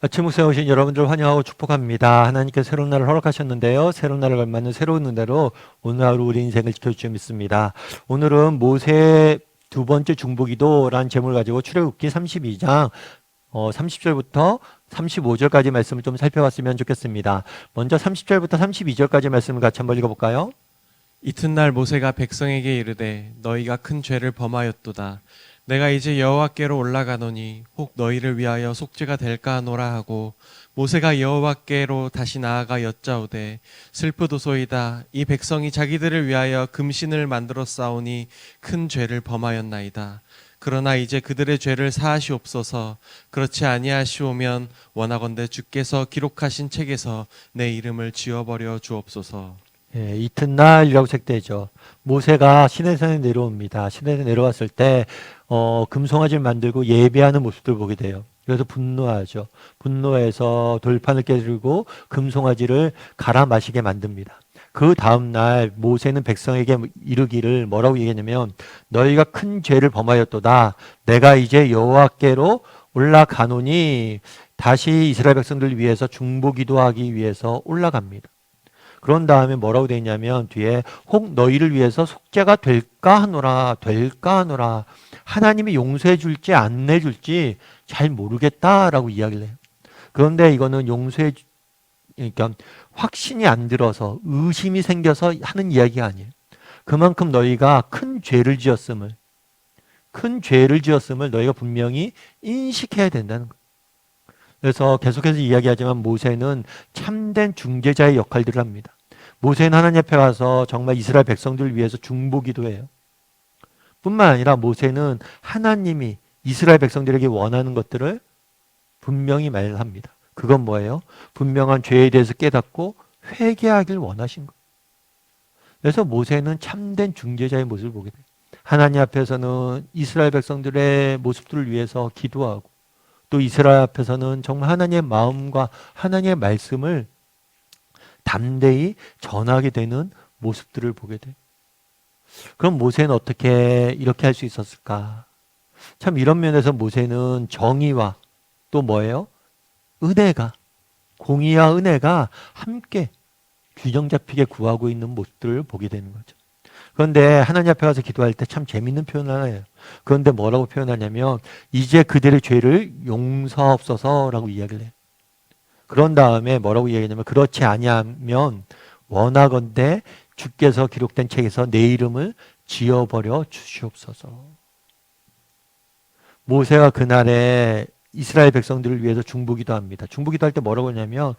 아침 목소에 오신 여러분들 환영하고 축복합니다. 하나님께서 새로운 날을 허락하셨는데요. 새로운 날을 걸맞는 새로운 은혜로 오늘 하루 우리 인생을 지켜주시며 믿습니다. 오늘은 모세의 두 번째 중보기도라는 제목을 가지고 출애굽기 32장 30절부터 35절까지 말씀을 좀 살펴봤으면 좋겠습니다. 먼저 30절부터 32절까지 말씀을 같이 한번 읽어볼까요? 이튿날 모세가 백성에게 이르되 너희가 큰 죄를 범하였도다. 내가 이제 여호와께로 올라가노니 혹 너희를 위하여 속죄가 될까 하노라 하고 모세가 여호와께로 다시 나아가 여짜오되 슬프도소이다. 이 백성이 자기들을 위하여 금신을 만들어 싸우니 큰 죄를 범하였나이다. 그러나 이제 그들의 죄를 사하시옵소서. 그렇지 아니하시오면 원하건대 주께서 기록하신 책에서 내 이름을 지워버려 주옵소서. 예, 이튿날이라고 책되죠. 모세가 시내산에 내려옵니다. 시내산에 내려왔을 때 금송아지를 만들고 예배하는 모습들을 보게 돼요. 그래서 분노하죠. 분노해서 돌판을 깨뜨리고 금송아지를 갈아 마시게 만듭니다. 그 다음날 모세는 백성에게 이르기를 뭐라고 얘기했냐면 너희가 큰 죄를 범하였도다. 내가 이제 여호와께로 올라가노니 다시 이스라엘 백성들을 위해서 중보기도하기 위해서 올라갑니다. 그런 다음에 뭐라고 되어 있냐면 뒤에 혹 너희를 위해서 속죄가 될까 하노라 될까 하노라 하나님이 용서해 줄지 안 해줄지 잘 모르겠다라고 이야기를 해요. 그런데 이거는 그러니까 확신이 안 들어서 의심이 생겨서 하는 이야기가 아니에요. 그만큼 너희가 큰 죄를 지었음을 너희가 분명히 인식해야 된다는 거예요. 그래서 계속해서 이야기하지만 모세는 참된 중재자의 역할들을 합니다. 모세는 하나님 앞에 가서 정말 이스라엘 백성들을 위해서 중보기도해요. 뿐만 아니라 모세는 하나님이 이스라엘 백성들에게 원하는 것들을 분명히 말합니다. 그건 뭐예요? 분명한 죄에 대해서 깨닫고 회개하길 원하신 거예요. 그래서 모세는 참된 중재자의 모습을 보게 돼요. 하나님 앞에서는 이스라엘 백성들의 모습들을 위해서 기도하고 또 이스라엘 앞에서는 정말 하나님의 마음과 하나님의 말씀을 담대히 전하게 되는 모습들을 보게 돼요. 그럼 모세는 어떻게 이렇게 할 수 있었을까? 참 이런 면에서 모세는 정의와 또 뭐예요? 은혜가, 공의와 은혜가 함께 균형 잡히게 구하고 있는 모습들을 보게 되는 거죠. 그런데 하나님 앞에 가서 기도할 때 참 재밌는 표현 하나예요. 그런데 뭐라고 표현하냐면 이제 그들의 죄를 용서하옵소서라고 이야기를 해요. 그런 다음에 뭐라고 이야기하냐면 그렇지 아니하면 원하건대 주께서 기록된 책에서 내 이름을 지워버려 주시옵소서. 모세가 그날에 이스라엘 백성들을 위해서 중보기도 합니다. 중보기도 할 때 뭐라고 하냐면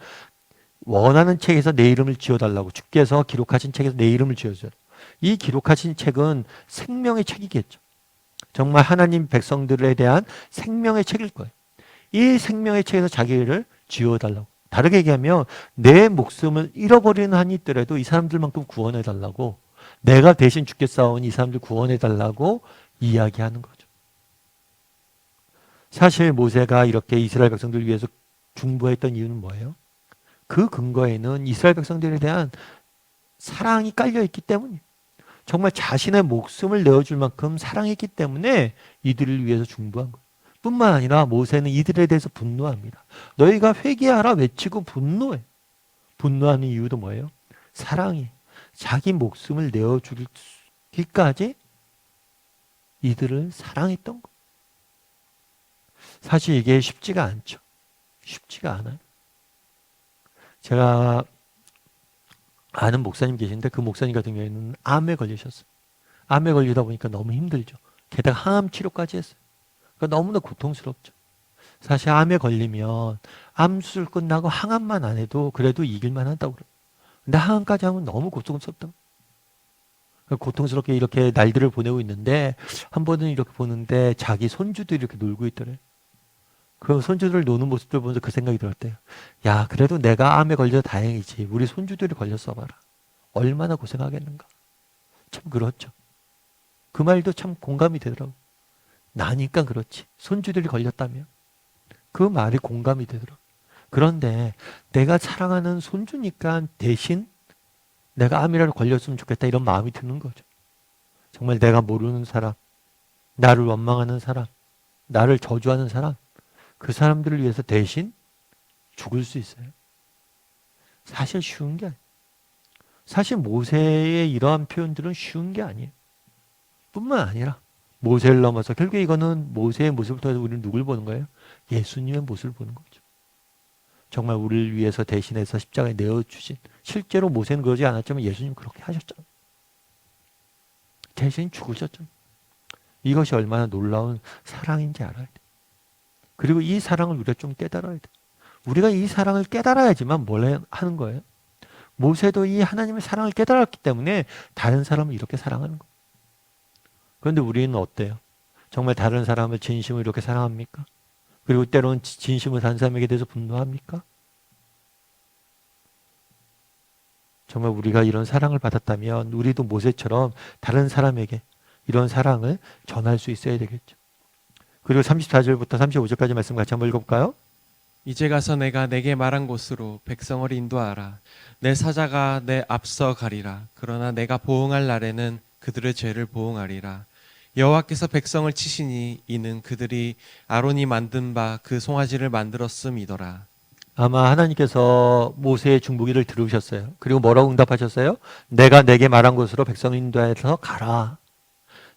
원하는 책에서 내 이름을 지워달라고 주께서 기록하신 책에서 내 이름을 지워줘요. 이 기록하신 책은 생명의 책이겠죠. 정말 하나님 백성들에 대한 생명의 책일 거예요. 이 생명의 책에서 자기를 지워달라고. 다르게 얘기하면 내 목숨을 잃어버리는 한이 있더라도 이 사람들만큼 구원해달라고 내가 대신 죽게 싸운 이 사람들 구원해달라고 이야기하는 거죠. 사실 모세가 이렇게 이스라엘 백성들을 위해서 중보했던 이유는 뭐예요? 그 근거에는 이스라엘 백성들에 대한 사랑이 깔려있기 때문이에요. 정말 자신의 목숨을 내어줄 만큼 사랑했기 때문에 이들을 위해서 중보한 거예요. 뿐만 아니라 모세는 이들에 대해서 분노합니다. 너희가 회개하라 외치고 분노해. 분노하는 이유도 뭐예요? 사랑이 자기 목숨을 내어주기까지 이들을 사랑했던 거. 사실 이게 쉽지가 않죠. 쉽지가 않아요. 제가 아는 목사님 계신데 그 목사님 같은 경우에는 암에 걸리셨어요. 암에 걸리다 보니까 너무 힘들죠. 게다가 항암 치료까지 했어요. 그러니까 너무나 고통스럽죠. 사실 암에 걸리면 암 수술 끝나고 항암만 안 해도 그래도 이길만 한다고 그래요. 근데 항암까지 하면 너무 고통스럽다. 고통스럽게 이렇게 날들을 보내고 있는데 한 번은 이렇게 보는데 자기 손주들이 이렇게 놀고 있더래요. 그 손주들 노는 모습들 보면서 그 생각이 들었대요. 야, 그래도 내가 암에 걸려서 다행이지. 우리 손주들이 걸렸어 봐라. 얼마나 고생하겠는가. 참 그렇죠. 그 말도 참 공감이 되더라고. 나니까 그렇지. 손주들이 걸렸다면 그 말이 공감이 되더라고. 그런데 내가 사랑하는 손주니까 대신 내가 암이라도 걸렸으면 좋겠다 이런 마음이 드는 거죠. 정말 내가 모르는 사람, 나를 원망하는 사람, 나를 저주하는 사람, 그 사람들을 위해서 대신 죽을 수 있어요. 사실 쉬운 게 아니에요. 사실 모세의 이러한 표현들은 쉬운 게 아니에요. 뿐만 아니라 모세를 넘어서 결국 이거는 모세의 모습을 통해서 우리는 누굴 보는 거예요? 예수님의 모습을 보는 거죠. 정말 우리를 위해서 대신해서 십자가에 내어주신, 실제로 모세는 그러지 않았지만 예수님 그렇게 하셨잖아요. 대신 죽으셨잖아요. 이것이 얼마나 놀라운 사랑인지 알아야 돼요. 그리고 이 사랑을 우리가 좀 깨달아야 돼요. 우리가 이 사랑을 깨달아야지만 뭘 하는 거예요? 모세도 이 하나님의 사랑을 깨달았기 때문에 다른 사람을 이렇게 사랑하는 거예요. 그런데 우리는 어때요? 정말 다른 사람을 진심으로 이렇게 사랑합니까? 그리고 때로는 진심으로 다른 사람에게 대해서 분노합니까? 정말 우리가 이런 사랑을 받았다면 우리도 모세처럼 다른 사람에게 이런 사랑을 전할 수 있어야 되겠죠. 그리고 34절부터 35절까지 말씀 같이 한번 읽어볼까요? 이제 가서 내가 내게 말한 곳으로 백성을 인도하라. 내 사자가 내 앞서 가리라. 그러나 내가 보응할 날에는 그들의 죄를 보응하리라. 여호와께서 백성을 치시니 이는 그들이 아론이 만든 바 그 송아지를 만들었음이더라. 아마 하나님께서 모세의 중보기를 들으셨어요. 그리고 뭐라고 응답하셨어요? 내가 내게 말한 곳으로 백성을 인도해서 가라.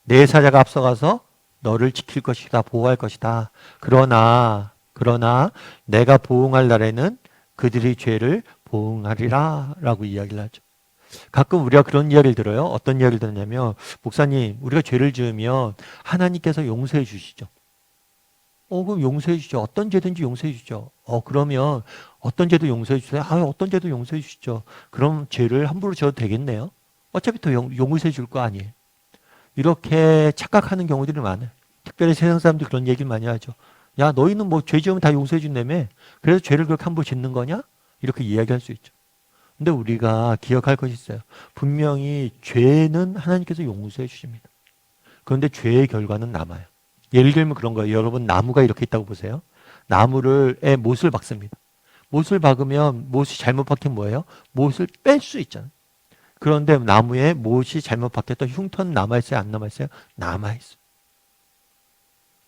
내 사자가 앞서가서 너를 지킬 것이다. 보호할 것이다. 그러나 내가 보응할 날에는 그들이 죄를 보응하리라 라고 이야기를 하죠. 가끔 우리가 그런 이야기를 들어요. 어떤 이야기를 듣냐면, 목사님, 우리가 죄를 지으면 하나님께서 용서해 주시죠. 그럼 용서해 주죠. 어떤 죄든지 용서해 주죠. 그러면 어떤 죄도 용서해 주세요. 어떤 죄도 용서해 주시죠. 그럼 죄를 함부로 지어도 되겠네요. 어차피 또 용서해 줄 거 아니에요. 이렇게 착각하는 경우들이 많아요. 특별히 세상 사람들이 그런 얘기를 많이 하죠. 야, 너희는 뭐 죄 지으면 다 용서해 준다며? 그래서 죄를 그렇게 함부로 짓는 거냐? 이렇게 이야기할 수 있죠. 근데 우리가 기억할 것이 있어요. 분명히 죄는 하나님께서 용서해 주십니다. 그런데 죄의 결과는 남아요. 예를 들면 그런 거예요. 여러분, 나무가 이렇게 있다고 보세요. 나무에 못을 박습니다. 못을 박으면 못이 잘못 박힌 뭐예요? 못을 뺄 수 있잖아요. 그런데 나무에 못이 잘못 박혔던 흉터는 남아있어요? 안 남아있어요? 남아있어요.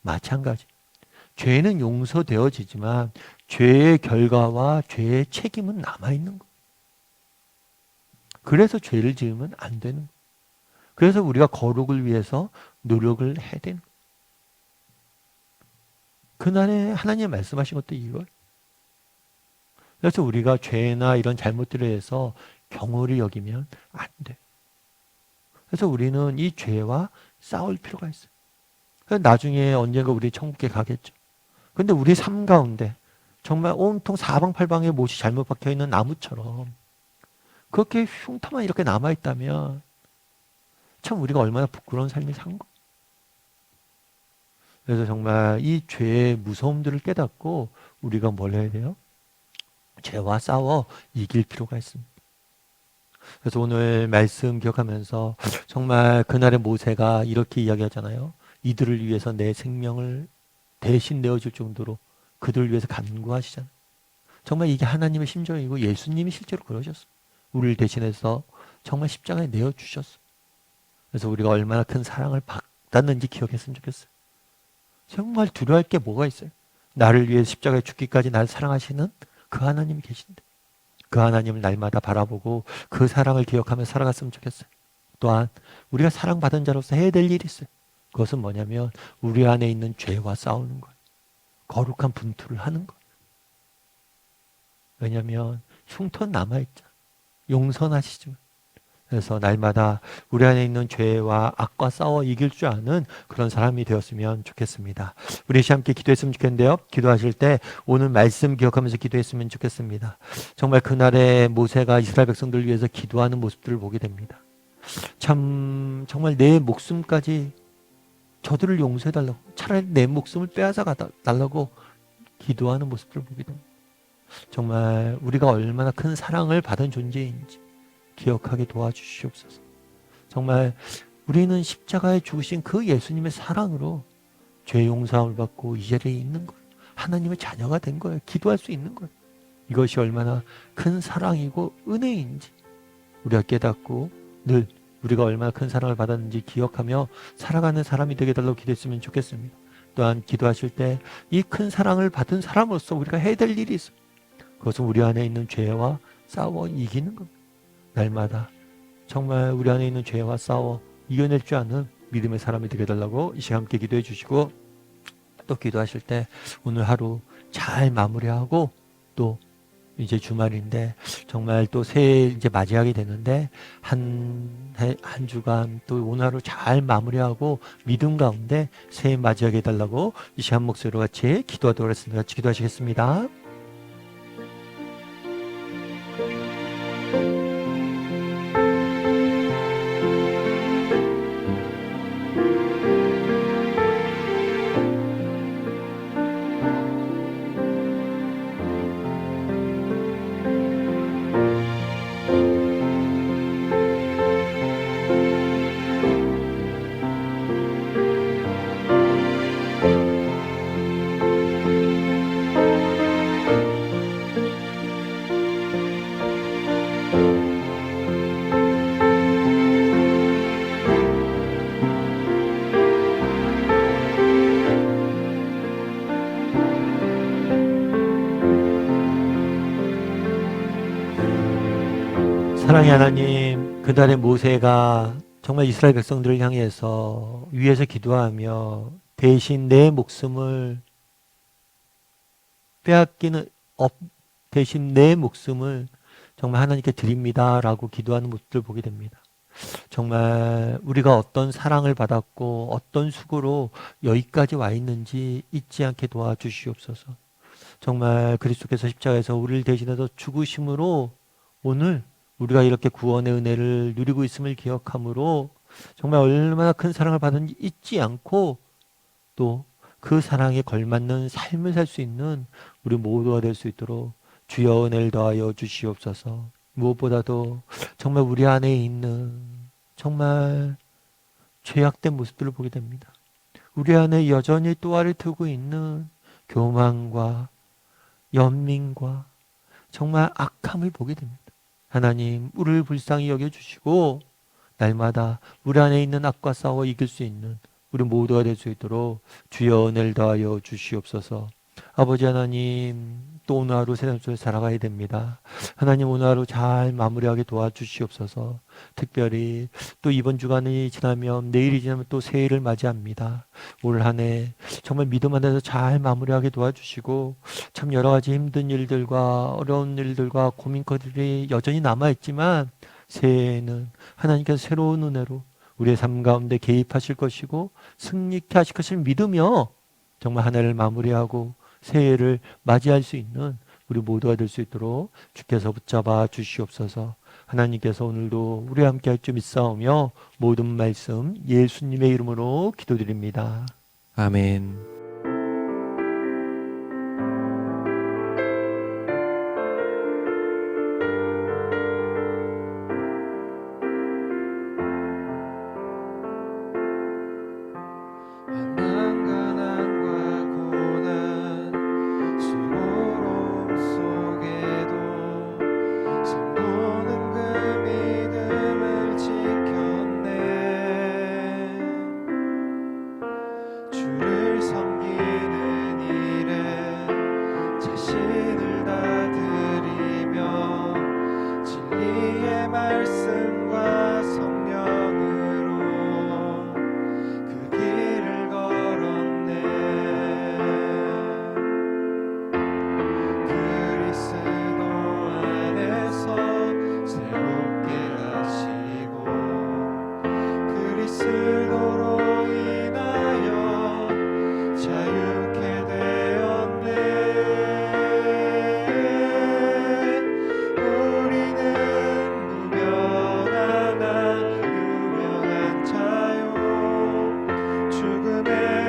마찬가지. 죄는 용서되어지지만 죄의 결과와 죄의 책임은 남아있는 거예요. 그래서 죄를 지으면 안 되는 거예요. 그래서 우리가 거룩을 위해서 노력을 해야 되는 거예요. 그날에 하나님 말씀하신 것도 이걸. 그래서 우리가 죄나 이런 잘못들에 대해서 경홀히 여기면 안 돼. 그래서 우리는 이 죄와 싸울 필요가 있어요. 그래서 나중에 언젠가 우리 천국에 가겠죠. 근데 우리 삶 가운데 정말 온통 사방팔방에 못이 잘못 박혀있는 나무처럼 그렇게 흉터만 이렇게 남아있다면 참 우리가 얼마나 부끄러운 삶을 산 거. 그래서 정말 이 죄의 무서움들을 깨닫고 우리가 뭘 해야 돼요? 죄와 싸워 이길 필요가 있습니다. 그래서 오늘 말씀 기억하면서 정말 그날의 모세가 이렇게 이야기하잖아요. 이들을 위해서 내 생명을 대신 내어줄 정도로 그들을 위해서 간구하시잖아요. 정말 이게 하나님의 심정이고 예수님이 실제로 그러셨어요. 우리를 대신해서 정말 십자가에 내어주셨어요. 그래서 우리가 얼마나 큰 사랑을 받았는지 기억했으면 좋겠어요. 정말 두려워할 게 뭐가 있어요? 나를 위해 십자가에 죽기까지 나를 사랑하시는 그 하나님이 계신데 그 하나님을 날마다 바라보고 그 사랑을 기억하며 살아갔으면 좋겠어요. 또한 우리가 사랑받은 자로서 해야 될 일이 있어요. 그것은 뭐냐면 우리 안에 있는 죄와 싸우는 거예요. 거룩한 분투를 하는 거예요. 왜냐하면 흉터는 남아있잖아. 용서하시지만. 그래서 날마다 우리 안에 있는 죄와 악과 싸워 이길 줄 아는 그런 사람이 되었으면 좋겠습니다. 우리 함께 기도했으면 좋겠는데요. 기도하실 때 오늘 말씀 기억하면서 기도했으면 좋겠습니다. 정말 그날에 모세가 이스라엘 백성들을 위해서 기도하는 모습들을 보게 됩니다. 참 정말 내 목숨까지 저들을 용서해달라고 차라리 내 목숨을 빼앗아 달라고 기도하는 모습들을 보게 됩니다. 정말 우리가 얼마나 큰 사랑을 받은 존재인지 기억하게 도와주시옵소서. 정말 우리는 십자가에 죽으신 그 예수님의 사랑으로 죄 용서함을 받고 이 자리에 있는 거예요. 하나님의 자녀가 된 거예요. 기도할 수 있는 거예요. 이것이 얼마나 큰 사랑이고 은혜인지 우리가 깨닫고 늘 우리가 얼마나 큰 사랑을 받았는지 기억하며 살아가는 사람이 되게 달라고 기도했으면 좋겠습니다. 또한 기도하실 때 이 큰 사랑을 받은 사람으로서 우리가 해야 될 일이 있어요. 그것은 우리 안에 있는 죄와 싸워 이기는 겁니다. 날마다 정말 우리 안에 있는 죄와 싸워 이겨낼 줄 아는 믿음의 사람이 되게 해달라고 이 시간 함께 기도해 주시고, 또 기도하실 때 오늘 하루 잘 마무리하고, 또 이제 주말인데 정말 또 새해 이제 맞이하게 되는데 한 주간 또 오늘 하루 잘 마무리하고 믿음 가운데 새해 맞이하게 해달라고 이 시간 목소리로 같이 기도하도록 하겠습니다. 같이 기도하시겠습니다. 사랑의 하나님, 그날의 모세가 정말 이스라엘 백성들을 향해서 위에서 기도하며 대신 내 목숨을 빼앗기는 대신 내 목숨을 정말 하나님께 드립니다라고 기도하는 모습을 보게 됩니다. 정말 우리가 어떤 사랑을 받았고 어떤 수고로 여기까지 와 있는지 잊지 않게 도와주시옵소서. 정말 그리스도께서 십자가에서 우리를 대신해서 죽으심으로 오늘 우리가 이렇게 구원의 은혜를 누리고 있음을 기억함으로 정말 얼마나 큰 사랑을 받은지 잊지 않고 또 그 사랑에 걸맞는 삶을 살 수 있는 우리 모두가 될 수 있도록 주여 은혜를 더하여 주시옵소서. 무엇보다도 정말 우리 안에 있는 정말 죄악된 모습들을 보게 됩니다. 우리 안에 여전히 또아를 트고 있는 교만과 연민과 정말 악함을 보게 됩니다. 하나님, 우리를 불쌍히 여겨주시고 날마다 우리 안에 있는 악과 싸워 이길 수 있는 우리 모두가 될 수 있도록 주여 은혜를 더하여 주시옵소서. 아버지 하나님, 또 오늘 하루 세상 속에 살아가야 됩니다. 하나님, 오늘 하루 잘 마무리하게 도와주시옵소서. 특별히 또 이번 주간이 지나면 내일이 지나면 또 새해를 맞이합니다. 올 한 해 정말 믿음 안에서 잘 마무리하게 도와주시고, 참 여러 가지 힘든 일들과 어려운 일들과 고민거리들이 여전히 남아있지만 새해에는 하나님께서 새로운 은혜로 우리의 삶 가운데 개입하실 것이고 승리케 하실 것을 믿으며 정말 한 해를 마무리하고 새해를 맞이할 수 있는 우리 모두가 될 수 있도록 주께서 붙잡아 주시옵소서. 하나님께서 오늘도 우리와 함께 할 줄 믿사오며 모든 말씀 예수님의 이름으로 기도드립니다. 아멘. 말씀과 성령으로 그 길을 걸었네. 그리스도 안에서 새롭게 하시고 그리스도로 인하여 자유케 되었네. 유명한 자요 죽음의